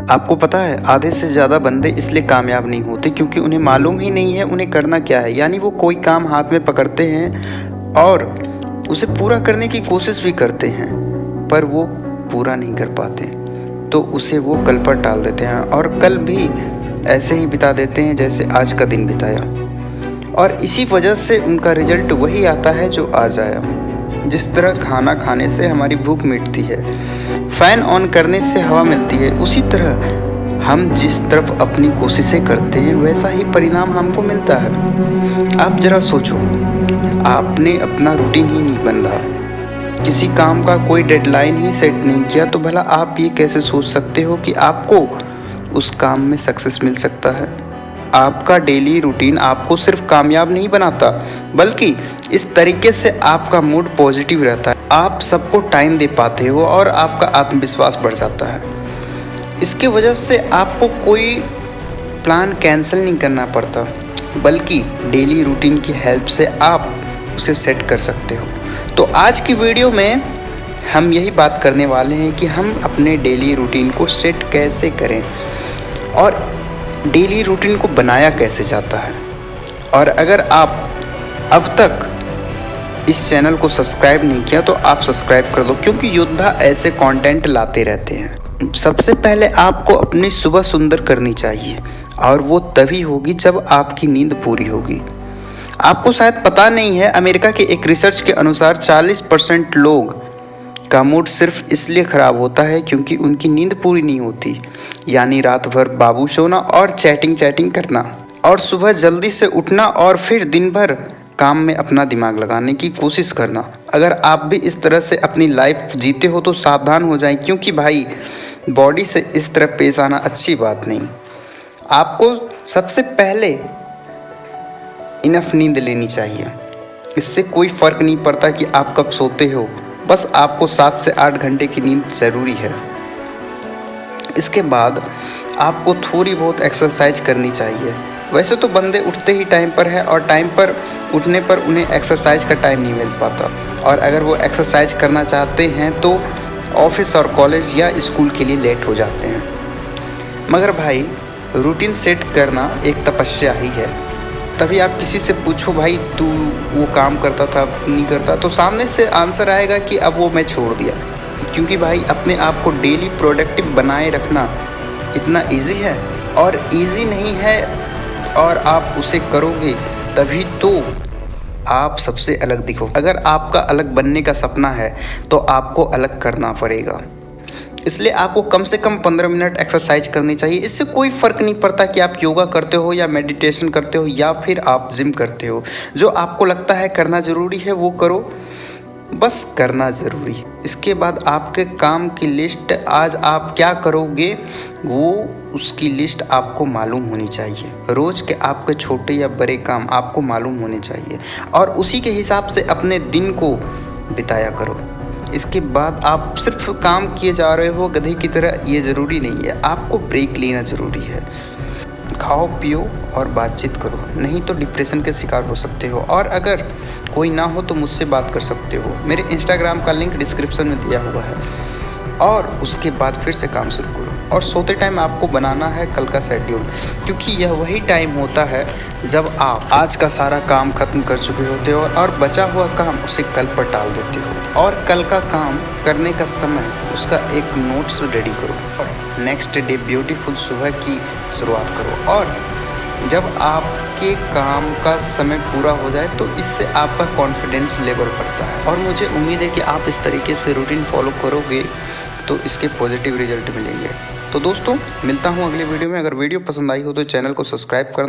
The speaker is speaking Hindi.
आपको पता है आधे से ज़्यादा बंदे इसलिए कामयाब नहीं होते क्योंकि उन्हें मालूम ही नहीं है उन्हें करना क्या है। यानी वो कोई काम हाथ में पकड़ते हैं और उसे पूरा करने की कोशिश भी करते हैं, पर वो पूरा नहीं कर पाते, तो उसे वो कल पर टाल देते हैं और कल भी ऐसे ही बिता देते हैं जैसे आज का दिन बिताया। और इसी वजह से उनका रिजल्ट वही आता है जो आज आया। जिस तरह खाना खाने से हमारी भूख मिटती है, फैन ऑन करने से हवा मिलती है, उसी तरह हम जिस तरफ अपनी कोशिशें करते हैं वैसा ही परिणाम हमको मिलता है। आप जरा सोचो, आपने अपना रूटीन ही नहीं बंधा, किसी काम का कोई डेडलाइन ही सेट नहीं किया, तो भला आप ये कैसे सोच सकते हो कि आपको उस काम में सक्सेस मिल सकता है। आपका डेली रूटीन आपको सिर्फ कामयाब नहीं बनाता, बल्कि इस तरीके से आपका मूड पॉजिटिव रहता है, आप सबको टाइम दे पाते हो और आपका आत्मविश्वास बढ़ जाता है। इसके वजह से आपको कोई प्लान कैंसिल नहीं करना पड़ता, बल्कि डेली रूटीन की हेल्प से आप उसे सेट कर सकते हो। तो आज की वीडियो में हम यही बात करने वाले हैं कि हम अपने डेली रूटीन को सेट कैसे करें और डेली रूटीन को बनाया कैसे जाता है। और अगर आप अब तक इस चैनल को सब्सक्राइब नहीं किया तो आप सब्सक्राइब कर लो, क्योंकि योद्धा ऐसे कंटेंट लाते रहते हैं। सबसे पहले आपको अपनी सुबह सुंदर करनी चाहिए और वो तभी होगी जब आपकी नींद पूरी होगी। आपको शायद पता नहीं है, अमेरिका के एक रिसर्च के अनुसार 40% लोग का मूड सिर्फ इसलिए ख़राब होता है क्योंकि उनकी नींद पूरी नहीं होती। यानी रात भर बाबू सोना और चैटिंग करना और सुबह जल्दी से उठना और फिर दिन भर काम में अपना दिमाग लगाने की कोशिश करना। अगर आप भी इस तरह से अपनी लाइफ जीते हो तो सावधान हो जाएं, क्योंकि भाई बॉडी से इस तरह पेश आना अच्छी बात नहीं। आपको सबसे पहले इनफ नींद लेनी चाहिए। इससे कोई फ़र्क नहीं पड़ता कि आप कब सोते हो, बस आपको 7 से 8 घंटे की नींद ज़रूरी है। इसके बाद आपको थोड़ी बहुत एक्सरसाइज करनी चाहिए। वैसे तो बंदे उठते ही टाइम पर है और टाइम पर उठने पर उन्हें एक्सरसाइज का टाइम नहीं मिल पाता, और अगर वो एक्सरसाइज करना चाहते हैं तो ऑफिस और कॉलेज या स्कूल के लिए लेट हो जाते हैं। मगर भाई रूटीन सेट करना एक तपस्या ही है। तभी आप किसी से पूछो, भाई तू वो काम करता था नहीं करता, तो सामने से आंसर आएगा कि अब वो मैं छोड़ दिया। क्योंकि भाई अपने आप को डेली प्रोडक्टिव बनाए रखना इतना इजी है, और इजी नहीं है और आप उसे करोगे तभी तो आप सबसे अलग दिखो। अगर आपका अलग बनने का सपना है तो आपको अलग करना पड़ेगा। इसलिए आपको कम से कम 15 मिनट एक्सरसाइज करनी चाहिए। इससे कोई फ़र्क नहीं पड़ता कि आप योगा करते हो या मेडिटेशन करते हो या फिर आप जिम करते हो। जो आपको लगता है करना ज़रूरी है वो करो, बस करना ज़रूरी है। इसके बाद आपके काम की लिस्ट, आज आप क्या करोगे वो उसकी लिस्ट आपको मालूम होनी चाहिए। रोज़ के आपके छोटे या बड़े काम आपको मालूम होने चाहिए और उसी के हिसाब से अपने दिन को बिताया करो। इसके बाद आप सिर्फ काम किए जा रहे हो गधे की तरह, ये ज़रूरी नहीं है। आपको ब्रेक लेना ज़रूरी है। खाओ पियो और बातचीत करो, नहीं तो डिप्रेशन के शिकार हो सकते हो। और अगर कोई ना हो तो मुझसे बात कर सकते हो। मेरे इंस्टाग्राम का लिंक डिस्क्रिप्शन में दिया हुआ है। और उसके बाद फिर से काम शुरू करो। और सोते टाइम आपको बनाना है कल का शेड्यूल, क्योंकि यह वही टाइम होता है जब आप आज का सारा काम खत्म कर चुके होते हो और बचा हुआ काम उसे कल पर टाल देते हो। और कल का काम करने का समय उसका एक नोट्स रेडी करो और नेक्स्ट डे ब्यूटीफुल सुबह की शुरुआत करो। और जब आपके काम का समय पूरा हो जाए तो इससे आपका कॉन्फिडेंस लेवल बढ़ता है, और मुझे उम्मीद है कि आप इस तरीके से रूटीन फॉलो करोगे तो इसके पॉजिटिव रिजल्ट मिलेंगे। तो दोस्तों मिलता हूँ अगले वीडियो में। अगर वीडियो पसंद आई हो तो चैनल को सब्सक्राइब करना।